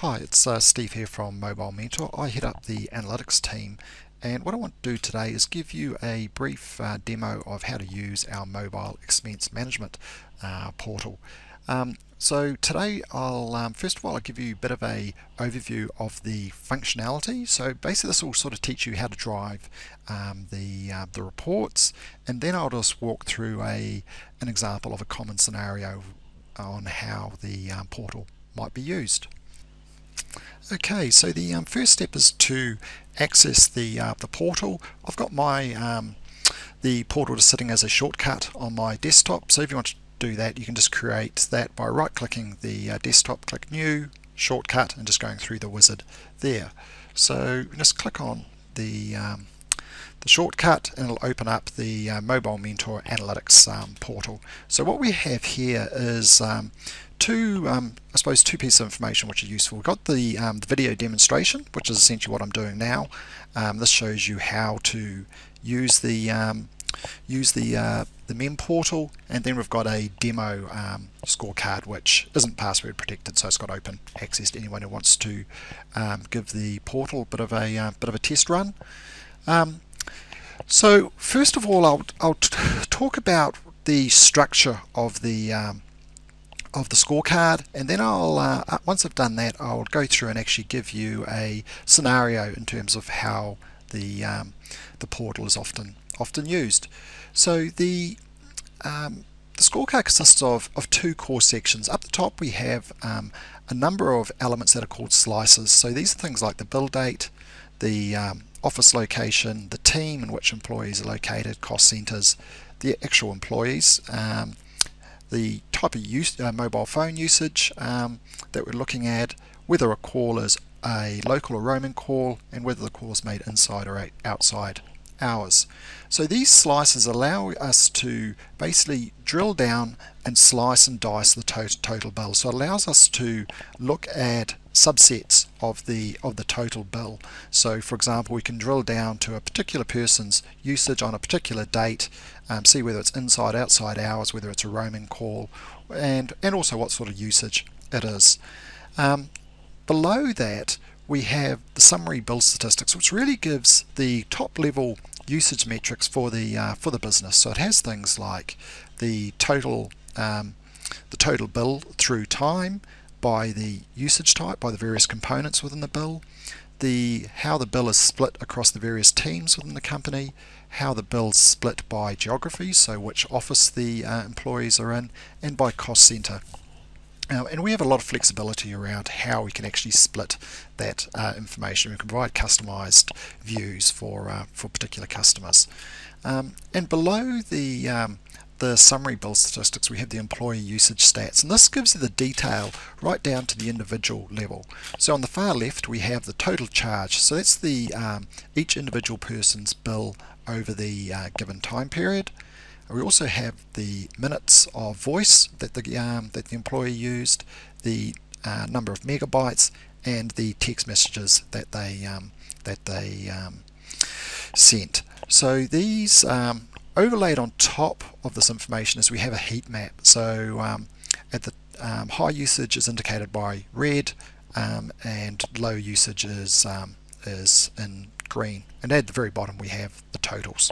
Hi, it's Steve here from Mobile Mentor. I head up the analytics team, and what I want to do today is give you a brief demo of how to use our mobile expense management portal. So today first of all I'll give you a bit of a overview of the functionality. So basically this will sort of teach you how to drive the reports, and then I'll just walk through an example of a common scenario on how the portal might be used. Okay, so the first step is to access the portal. I've got my the portal just sitting as a shortcut on my desktop. So if you want to do that, you can just create that by right-clicking the desktop, click New, Shortcut, and just going through the wizard there. So just click on the shortcut, and it'll open up the Mobile Mentor Analytics portal. So what we have here is I suppose two pieces of information which are useful. We've got the video demonstration, which is essentially what I'm doing now. This shows you how to use the MEM portal, and then we've got a demo scorecard which isn't password protected, so it's got open access to anyone who wants to give the portal a bit of a test run. So first of all, I'll talk about the structure of the scorecard, and then once I've done that, I'll go through and actually give you a scenario in terms of how the portal is often used. So the scorecard consists of two core sections. Up the top we have a number of elements that are called slices. So these are things like the bill date, the office location, the team in which employees are located, cost centres, the actual employees, the type of mobile phone usage that we're looking at, whether a call is a local or roaming call, and whether the call is made inside or outside hours. So these slices allow us to basically drill down and slice and dice the total bill. So it allows us to look at subsets of the total bill. So for example, we can drill down to a particular person's usage on a particular date, see whether it's inside, outside hours, whether it's a roaming call, and also what sort of usage it is. Below that we have the summary bill statistics, which really gives the top level usage metrics for the business. So it has things like the total bill through time, by the usage type, by the various components within the bill, how the bill is split across the various teams within the company, how the bill is split by geography, so which office the employees are in, and by cost centre. And we have a lot of flexibility around how we can actually split that information. We can provide customised views for particular customers. And below the summary bill statistics, we have the employee usage stats, and this gives you the detail right down to the individual level. So on the far left we have the total charge, so that's the each individual person's bill over the given time period. We also have the minutes of voice that the employee used, the number of megabytes, and the text messages that they sent. So these overlaid on top of this information is we have a heat map. So at the high usage is indicated by red, and low usage is in green, and at the very bottom we have the totals.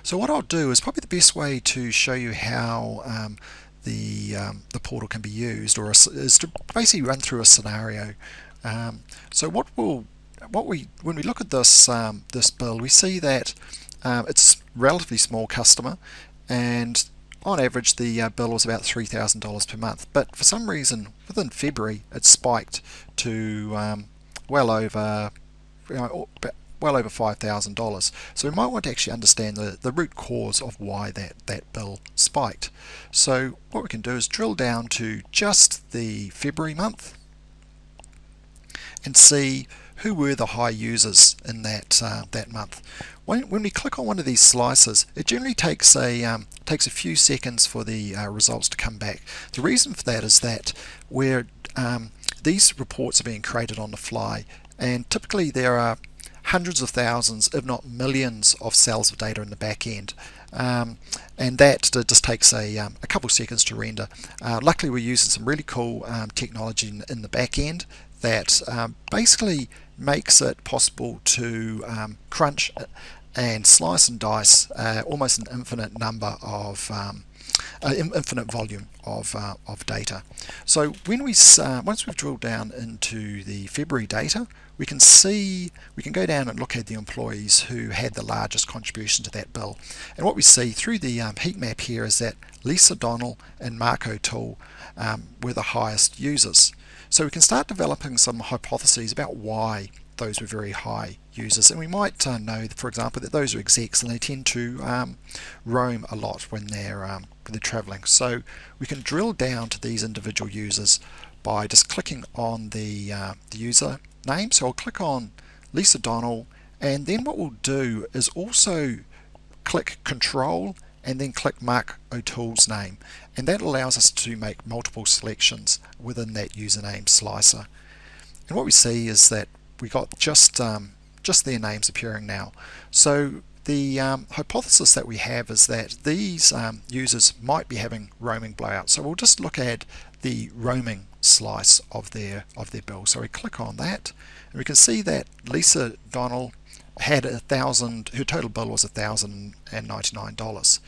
So what I'll do is probably the best way to show you how the portal can be used, is to basically run through a scenario. So when we look at this bill, we see that it's a relatively small customer, and on average the bill was about $3,000 per month. But for some reason within February it spiked to well over $5,000. So we might want to actually understand the root cause of why that bill spiked. So what we can do is drill down to just the February month and see who were the high users in that month. When we click on one of these slices, it generally takes a few seconds for the results to come back. The reason for that is that these reports are being created on the fly, and typically there are hundreds of thousands, if not millions, of cells of data in the back end. and that just takes a couple seconds to render. Luckily we're using some really cool technology in the back end that basically makes it possible to crunch and slice and dice almost an infinite number of infinite volume of data. So when once we've drilled down into the February data, we can go down and look at the employees who had the largest contribution to that bill. And what we see through the heat map here is that Lisa Donnell and Mark O'Toole were the highest users. So we can start developing some hypotheses about why those were very high users, and we might know, for example, that those are execs and they tend to roam a lot when they're traveling. So we can drill down to these individual users by just clicking on the user name. So I'll click on Lisa Donnell, and then what we'll do is also click Control and then click Mark O'Toole's name, and that allows us to make multiple selections within that username slicer. And what we see is that we got just their names appearing now. So the hypothesis that we have is that these users might be having roaming blowouts. So we'll just look at the roaming slice of their bill. So we click on that, and we can see that Lisa Donnell had her total bill was $1,099.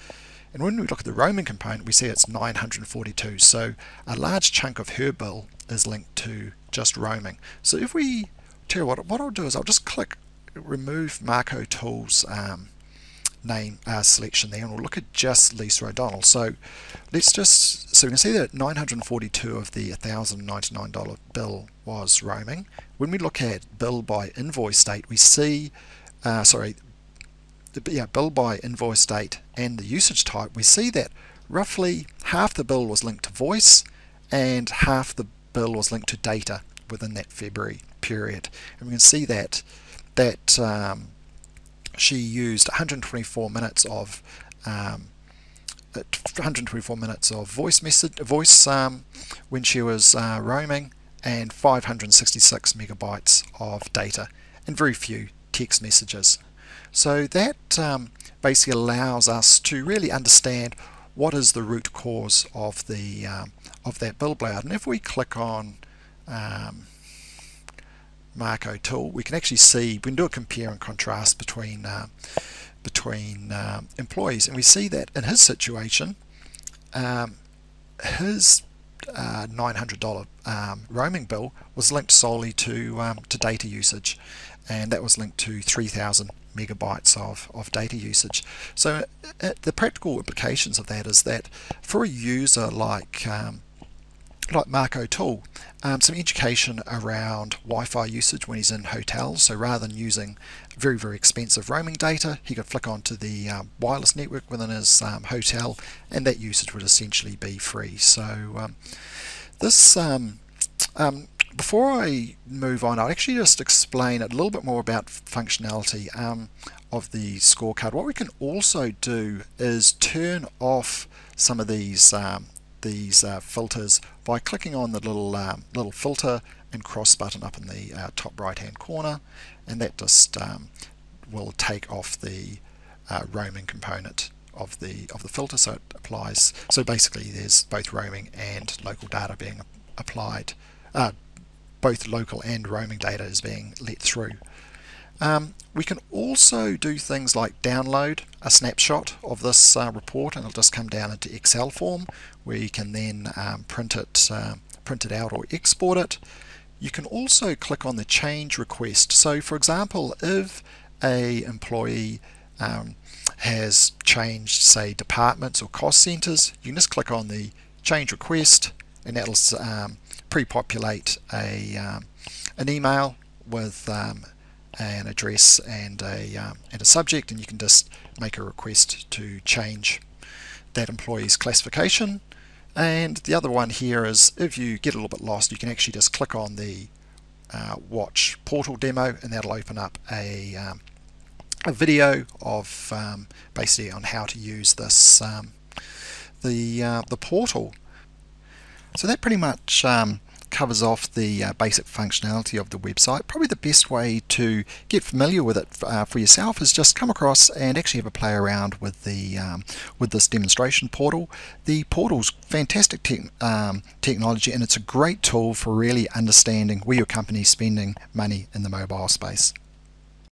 And when we look at the roaming component, we see it's 942. So a large chunk of her bill is linked to just roaming. So if we tell you what I'll do is I'll just click remove Mark O'Toole's name selection there, and we'll look at just Lisa O'Donnell. So let's so we can see that 942 of the $1,099 bill was roaming. When we look at bill by invoice date, we see bill by invoice date and the usage type, we see that roughly half the bill was linked to voice and half the bill was linked to data within that February period. And we can see that she used 124 minutes of voice when she was roaming, and 566 megabytes of data, and very few text messages. So that basically allows us to really understand what is the root cause of that bill blowout. And if we click on Mark O'Toole, we can actually see, we can do a compare and contrast between employees, and we see that in his situation, his $900 roaming bill was linked solely to data usage, and that was linked to 3,000 megabytes of data usage. So the practical implications of that is that for a user like Mark O'Toole, some education around Wi-Fi usage when he's in hotels. So rather than using very, very expensive roaming data, he could flick onto the wireless network within his hotel, and that usage would essentially be free. So this before I move on, I'll actually just explain a little bit more about functionality of the scorecard. What we can also do is turn off some of these filters by clicking on the little filter and cross button up in the top right hand corner, and that just will take off the roaming component of the filter, so it applies. So basically there's both roaming and local data being applied, both local and roaming data is being let through. We can also do things like download a snapshot of this report, and it'll just come down into Excel form, where you can then print it out or export it. You can also click on the change request. So for example, if a employee has changed, say, departments or cost centers, you can just click on the change request, and that'll pre-populate an email with an address and a subject, and you can just make a request to change that employee's classification. And the other one here is, if you get a little bit lost, you can actually just click on the watch portal demo, and that'll open up a video of basically on how to use this the portal. So that pretty much covers off the basic functionality of the website. Probably the best way to get familiar with it for yourself is just come across and actually have a play around with with this demonstration portal. The portal's fantastic technology, and it's a great tool for really understanding where your company's spending money in the mobile space.